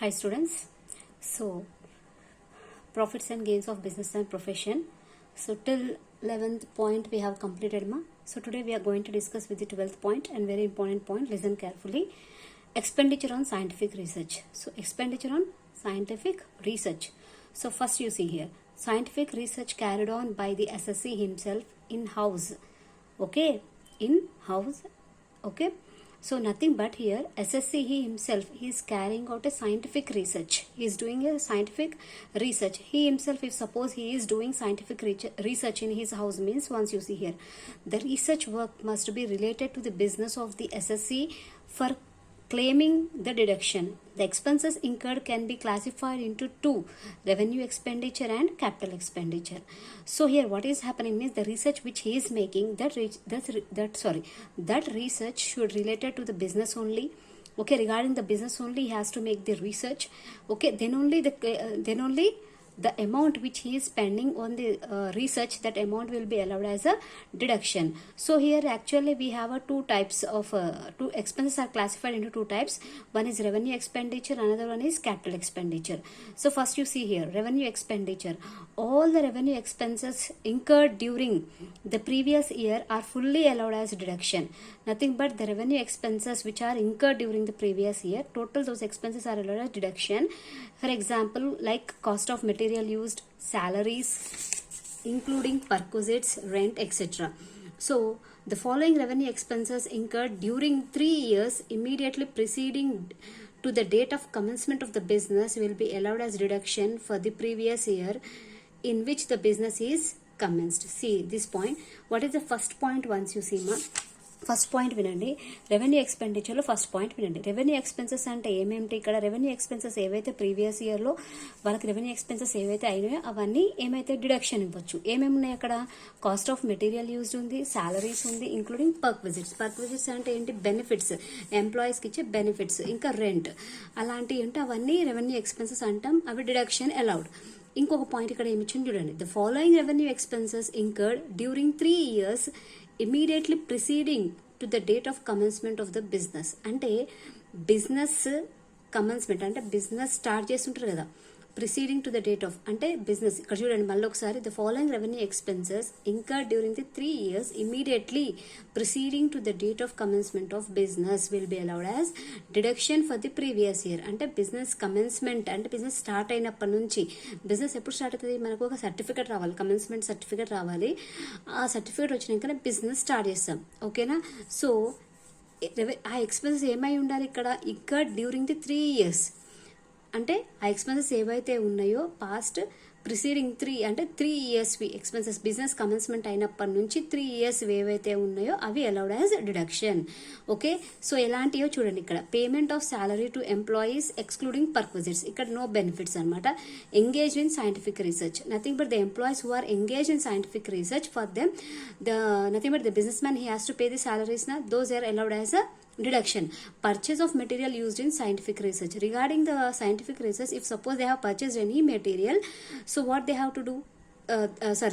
Hi students. So profits and gains of business and profession. So till 11th point we have completed ma. So today we are going to discuss with the 12th point and very important point. Listen carefully. Expenditure on scientific research. So expenditure on scientific research. So first you see here scientific research carried on by the SSC himself in house. Okay, in house. Okay. So nothing but here SSC he himself he is carrying out a scientific research. He is doing a scientific research. He himself, if suppose he is doing scientific research in his house, means once you see here the research work must be related to the business of the SSC for claiming the deduction. The expenses incurred can be classified into two: revenue expenditure and capital expenditure. So here what is happening means the research which he is making, that research should related to the business only. Okay, regarding the business only he has to make the research. Okay, then only the amount which he is spending on the research, that amount will be allowed as a deduction. So here actually we have two types of two expenses are classified into two types. One is revenue expenditure, another one is capital expenditure. So first you see here revenue expenditure. All the revenue expenses incurred during the previous year are fully allowed as deduction. Nothing but the revenue expenses which are incurred during the previous year, total those expenses are allowed as deduction. For example, like cost of material used, salaries, including perquisites, rent, etc. So the following revenue expenses incurred during 3 years immediately preceding to the date of commencement of the business will be allowed as deduction for the previous year in which the business is commenced. See this point. What is the first point once you see ma? First point వినండి. Revenue ఎక్స్పెండిచర్లో first point వినండి. Revenue expenses అంటే ఏమేమిటి? ఇక్కడ revenue expenses ఏవైతే previous ఇయర్లో వాళ్ళకి revenue expenses ఏవైతే అయినాయో అవన్నీ ఏమైతే డిడక్షన్ ఇవ్వచ్చు. ఏమేమి ఉన్నాయి అక్కడ? కాస్ట్ ఆఫ్ మెటీరియల్ యూజ్డ్ ఉంది, సాలరీస్ ఉంది, ఇంక్లూడింగ్ పర్క్విజిట్స్. పర్క్విజిట్స్ అంటే ఏంటి? బెనిఫిట్స్, ఎంప్లాయీస్కి ఇచ్చే బెనిఫిట్స్, ఇంకా రెంట్ అలాంటివి ఉంటే అవన్నీ రెవెన్యూ ఎక్స్పెన్సెస్ అంటాం. అవి డిడక్షన్ అలౌడ్. ఇంకొక పాయింట్ ఇక్కడ ఏమి ఇచ్చింది చూడండి. The following revenue expenses incurred during 3 years immediately preceding to the date of commencement of the business. అంటే బిజినెస్ కమెన్స్మెంట్ అంటే బిజినెస్ స్టార్ట్ చేస్తుంటారు కదా, preceding to the date of అంటే బిజినెస్. ఇక్కడ చూడండి మళ్ళీ ఒకసారి. The following revenue expenses incurred during the 3 years immediately preceding to the date of commencement of business will be allowed as deduction for the previous year. అంటే business commencement అంటే business start అయినప్పటి నుంచి. Business ఎప్పుడు start అవుతుంది? మనకు ఒక certificate రావాలి, commencement certificate రావాలి. ఆ సర్టిఫికేట్ వచ్చినాకనే బిజినెస్ స్టార్ట్ చేస్తాం. ఓకేనా? సో ఆ ఎక్స్పెన్సెస్ ఏమై ఉండాలి ఇక్కడ? ఇంకర్డ్ డ్యూరింగ్ ది 3 years అంటే ఆ ఎక్స్పెన్సెస్ ఏవైతే ఉన్నాయో పాస్ట్ ప్రిసీడింగ్ 3 అంటే 3 years ఎక్స్పెన్సెస్ బిజినెస్ కమెన్స్మెంట్ అయినప్పటి నుంచి 3 years ఏవైతే ఉన్నాయో అవి allowed as deduction. Okay, so ఎలాంటివో చూడండి ఇక్కడ. Payment of salary to employees excluding perquisites. ఇక్కడ నో బెనిఫిట్స్ అనమాట. Engage in scientific research. Nothing but the employees who are engage in scientific research for them nothing but the businessman he has to pay the salaries నా those are allowed as a deduction. Purchase of material used in scientific research. Regarding the scientific research, if suppose they have purchased any material, so what they have to do?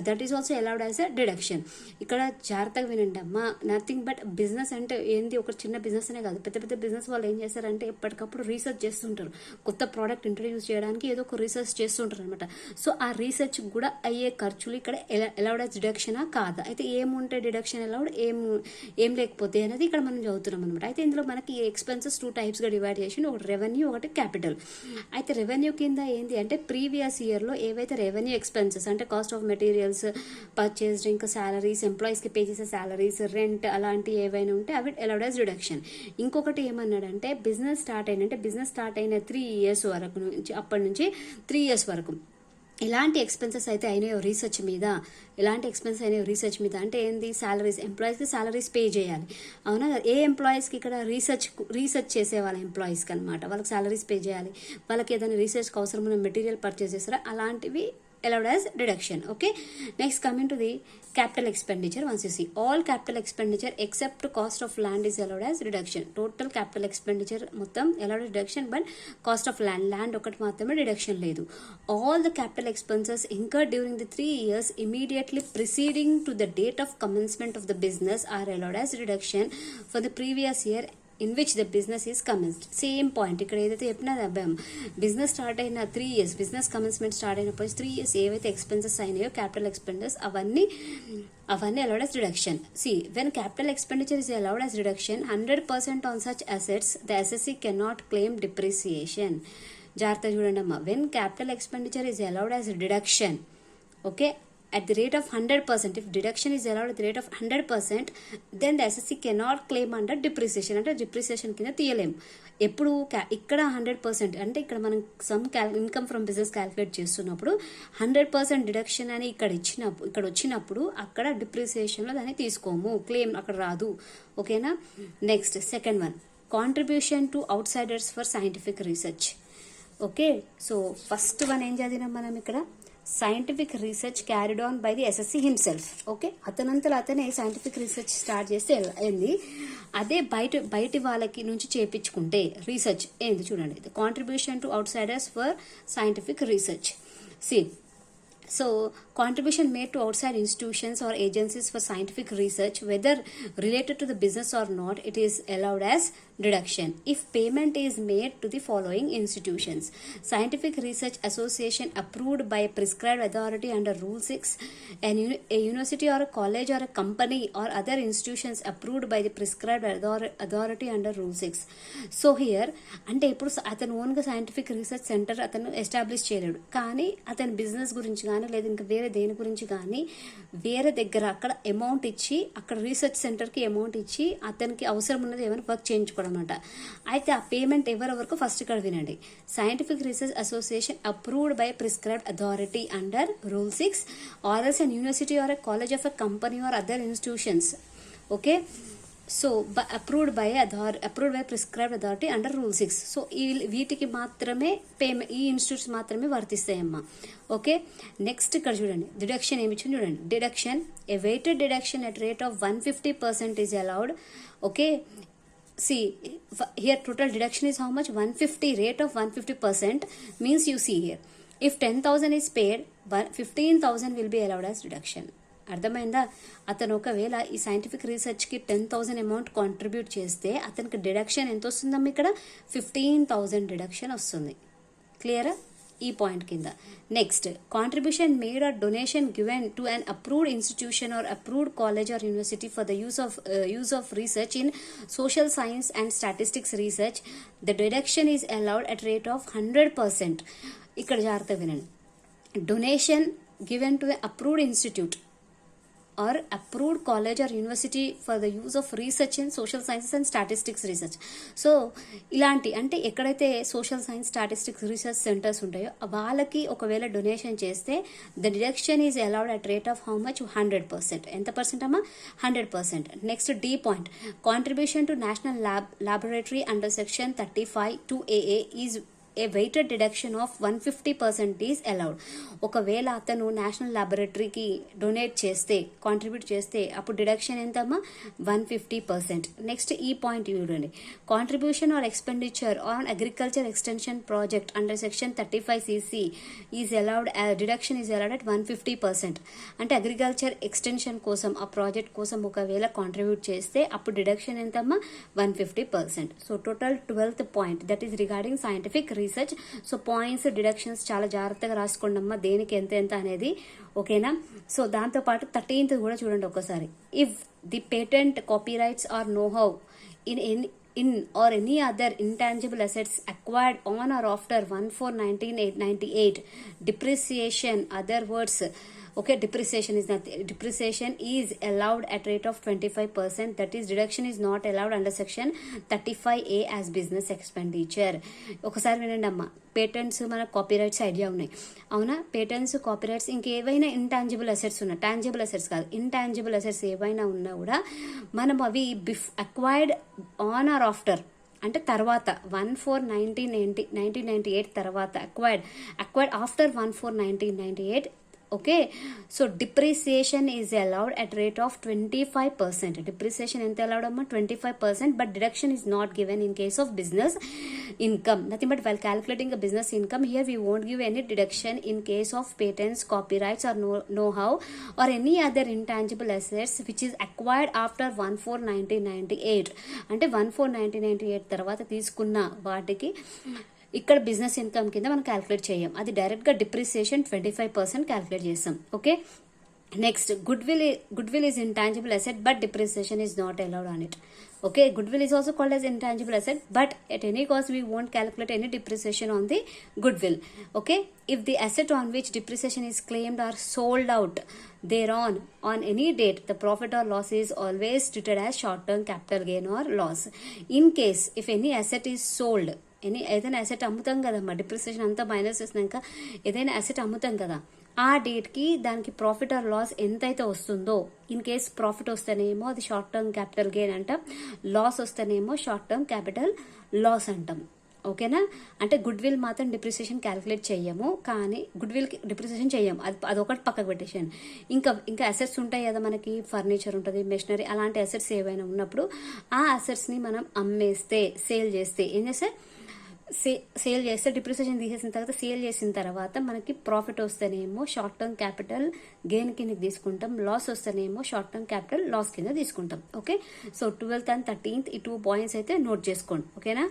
that is also allowed as a deduction. ఇక్కడ జాగ్రత్తగా వినండి అమ్మా. Nothing but business అంటే ఏంది? ఒక చిన్న business అనే కాదు, పెద్ద పెద్ద బిజినెస్ వాళ్ళు ఏం చేస్తారంటే ఎప్పటికప్పుడు రీసెర్చ్ చేస్తుంటారు. కొత్త ప్రోడక్ట్ ఇంట్రడ్యూస్ చేయడానికి ఏదో ఒక రీసెర్చ్ చేస్తుంటారు అనమాట. సో ఆ రీసెర్చ్ కూడా అయ్యే ఖర్చులు ఇక్కడ అలౌడ్ యాజ్ డిడక్షనా కాదా? అయితే ఏముంటే డిడక్షన్ అలౌడ్, ఏం లేకపోతే అనేది ఇక్కడ మనం చదువుతున్నాం అనమాట. అయితే ఇందులో మనకి ఎక్స్పెన్సెస్ 2 typesగా డివైడ్ చేసి, ఒకటి రెవెన్యూ, ఒకటి క్యాపిటల్. అయితే రెవెన్యూ కింద ఏంది అంటే ప్రీవియస్ ఇయర్లో ఏవైతే రెవెన్యూ ఎక్స్పెన్సెస్ అంటే కాస్ట్ ఆఫ్ మెటీరియల్స్ పర్చేస్డ్, ఇంకా సాలరీస్, ఎంప్లాయీస్కి పే చేసే సాలరీస్, రెంట్ అలాంటివి ఏవైనా ఉంటే అవి అలౌడ్ యాజ్ డిడక్షన్. ఇంకొకటి ఏమన్నాడంటే బిజినెస్ స్టార్ట్ అయిన 3 years వరకు నుంచి, అప్పటి నుంచి 3 years వరకు ఎలాంటి ఎక్స్పెన్సెస్ అయితే అయినాయో రీసెర్చ్ మీద, అంటే ఏంది? సాలరీస్, ఎంప్లాయీస్కి సాలరీస్ పే చేయాలి. అవునా? ఏ ఎంప్లాయీస్కి? ఇక్కడ రీసెర్చ్ చేసే వాళ్ళ ఎంప్లాయీస్కి అనమాట. వాళ్ళకి సాలరీస్ పే చేయాలి. వాళ్ళకి ఏదైనా రీసెర్చ్కి అవసరమైన మెటీరియల్ పర్చేస్ చేస్తారా, అలాంటివి allowed as deduction. Okay, next coming to the capital expenditure. Once you see all capital expenditure except cost of land is allowed as reduction. Total capital expenditure మొత్తం allowed as deduction, but cost of land ఒకటి మాత్రమే deduction లేదు. All the capital expenses incurred during the 3 years immediately preceding to the date of commencement of the business are allowed as reduction for the previous year in which the business is commenced. Same point ఇక్కడ ఏదైతే చెప్పినది అబ్బాయి business start అయిన 3 years business commencement start అయినప్పుడు 3 years ఏవైతే expenses అయినాయో capital ఎక్స్పెండర్స్ అవన్నీ allowed as deduction. See, when capital expenditure is allowed as deduction 100% on such assets, the assessee cannot claim depreciation. జాగ్రత్త చూడండి అమ్మా, when capital expenditure is allowed as deduction, okay, at the rate of 100%, if deduction is allowed at the rate of 100%, then the assessee cannot claim under depreciation. అంటే depreciation కింద తీయలేం. ఎప్పుడు ఇక్కడ 100% అంటే ఇక్కడ మనం some income from business calculate చేస్తున్నప్పుడు 100% deduction అని ఇక్కడ వచ్చినప్పుడు అక్కడ డిప్రిసియేషన్లో దాన్ని తీసుకోము, క్లెయిమ్ అక్కడ రాదు. ఓకేనా. Next second one, contribution to outsiders for scientific research. Okay, so first one ఏం చదివినాం మనం ఇక్కడ, scientific research carried on by the assessee himself. Okay, అతనంతలో అతనే సైంటిఫిక్ రీసెర్చ్ స్టార్ట్ చేస్తే అయింది. అదే బయటి వాళ్ళకి నుంచి చేపించుకుంటే రీసెర్చ్ ఏంది చూడండి, contribution to outsiders for scientific research. See so contribution made to outside institutions or agencies for scientific research, whether related to the business or not, it is allowed as deduction if payment is made to the following institutions: Scientific Research Association approved by a prescribed authority under Rule 6, a university or a college or a company or other institutions approved by the prescribed authority under Rule 6. So here అంటే ఇప్పుడు అతను ఓన్గా scientific research centre అతను establish చేయలేడు, కానీ అతని business గురించి కానీ లేదా ఇంకా వేరే దేని గురించి కానీ వేరే దగ్గర అక్కడ అమౌంట్ ఇచ్చి అక్కడ రీసెర్చ్ సెంటర్కి అమౌంట్ ఇచ్చి అతనికి అవసరం ఉన్నది ఏమైనా వర్క్ చేయించుకోవడం అనమాట. అయితే ఆ పేమెంట్ ఎవరెవరకు ఫస్ట్ ఇక్కడ వినండి, scientific research association approved by prescribed authority under rule 6 or else an university or a college of a company or other institutions. Okay, so approved by prescribed authority under rule 6. So వీటికి మాత్రమే payment, ఈ institutes మాత్రమే వర్తిస్తాయమ్మా. Okay, next ఇక్కడ చూడండి deduction ఏమి ఇచ్చింది చూడండి, deduction a weighted deduction at rate of 150% is allowed. Okay, see here total deduction is how much, 150, rate of 150% means you see here if 10,000 is paid 15,000 will be allowed as deduction. అర్థమైందా? అతను ఒకవేళ ఈ scientific రీసెర్చ్కి 10,000 amount contribute చేస్తే అతనికి deduction ఎంత వస్తుందమ్మా, ఇక్కడ 15,000 deduction వస్తుంది. క్లియరా ఈ పాయింట్ కింద. Next, contribution made or donation given to an approved institution or approved college or university for the use of research in social science and statistics research, the deduction is allowed at rate of 100%. ఇక్కడ జాగ్రత్త వినండి, donation given to approved institute or approved college or university for the use of research in social sciences and statistics research. So ఇలాంటి అంటే ఎక్కడైతే social science statistics research centres ఉంటాయో వాళ్ళకి ఒకవేళ donation చేస్తే the deduction is allowed at rate of how much, 100%. ఎంత percent అమ్మా, 100%. Next D point, contribution to national laboratory under section 35 2AA is a weighted deduction of 150% is allowed. ఒకవేళ అతను నేషనల్ ల్యాబొరేటరీకి డొనేట్ చేస్తే, కాంట్రిబ్యూట్ చేస్తే అప్పుడు డిడక్షన్ ఎంతమ్మా, 150%. నెక్స్ట్ ఈ పాయింట్ చూడండి, contribution or expenditure on agriculture extension project under section 35CC is allowed, deduction is allowed at 150%. అంటే అగ్రికల్చర్ ఎక్స్టెన్షన్ కోసం ఆ ప్రాజెక్ట్ కోసం ఒకవేళ కాంట్రిబ్యూట్ చేస్తే అప్పుడు డిడక్షన్ ఎంతమ్మా, 150%. So total 12th point that is regarding scientific research. So points deductions చాలా జాగ్రత్తగా రాసుకోండి అమ్మా, దేనికి ఎంత ఎంత అనేది. ఓకేనా. సో దాంతోపాటు 13th కూడా చూడండి ఒకసారి, if the patent copyrights or know how in or any other intangible assets acquired on or after 1/4/1998, depreciation, other words, okay, depreciation is allowed at rate of 25%. That is, deduction is not allowed under section 35A as business expenditure. ఒకసారి వినండి అమ్మా, patents మన copyrights idea ఉన్నాయి అవునా, patents copyrights ఇంకేవైనా intangible assets ఉన్నా, tangible assets కాదు, intangible assets ఏవైనా ఉన్నా కూడా మనం అవి అక్వైర్డ్ ఆన్ ఆర్ ఆఫ్టర్ అంటే తర్వాత 1/4/1998 తర్వాత acquired after 1/4/1998 okay, so depreciation is allowed at rate of 25%. Depreciation ఎంత అలౌడ్ అమ్మా? 25%, but deduction is not given in case of business income. Nothing but while calculating a business income, here we won't give any deduction in case of patents, copyrights or know-how or any other intangible assets which is acquired after 1/4/1998. అంటే 1/4/1998 తర్వాత తీసుకున్న వాటికి ఇక్కడ business income కింద మనం calculate చేయం. అది డైరెక్ట్గా డిప్రిసియేషన్ 25% క్యాలిక్యులేట్ చేస్తాం. Okay, next goodwill is intangible asset but depreciation is not allowed on it. Okay, goodwill is also called as intangible asset, but at any cost we won't calculate any depreciation on the goodwill. Okay, if the asset on which depreciation is claimed are sold out thereon on any date, the profit or loss is always treated as short-term capital gain or loss. In case if any asset is sold, ఏదైనా asset అమ్ముతాం కదమ్మా, depreciation అంతా minus చేసినాక ఏదైనా asset అమ్ముతాం కదా, ఆ డేట్కి దానికి ప్రాఫిట్ ఆర్ లాస్ ఎంతైతే వస్తుందో, ఇన్ కేస్ ప్రాఫిట్ వస్తేనేమో అది షార్ట్ టర్మ్ క్యాపిటల్ గెయిన్ అంటాం, లాస్ వస్తేనేమో షార్ట్ టర్మ్ క్యాపిటల్ లాస్ అంటాం. ఓకేనా, అంటే గుడ్ విల్ మాత్రం డిప్రిసియేషన్ క్యాలిక్యులేట్ చెయ్యము, కానీ గుడ్ విల్కి డిప్రిసియేషన్ చెయ్యము, అదొకటి పక్కకు పెట్టేసాను. ఇంకా అసెట్స్ ఉంటాయి కదా మనకి, ఫర్నిచర్ ఉంటుంది, మెషినరీ, అలాంటి అసెట్స్ ఏవైనా ఉన్నప్పుడు ఆ అసెట్స్ని మనం అమ్మేస్తే, సేల్ చేస్తే ఏం చేస్తే, సేల్ చేస్తే డిప్రిసియేషన్ తీసేసిన తర్వాత సేల్ చేసిన తర్వాత మనకి ప్రాఫిట్ వస్తేనేమో షార్ట్ టర్మ్ క్యాపిటల్ గెయిన్ కింద తీసుకుంటాం, లాస్ వస్తేనేమో షార్ట్ టర్మ్ క్యాపిటల్ లాస్ కింద తీసుకుంటాం. Okay, so 12th and 13th ఈ 2 పాయింట్స్ అయితే నోట్ చేసుకోండి. ఓకేనా.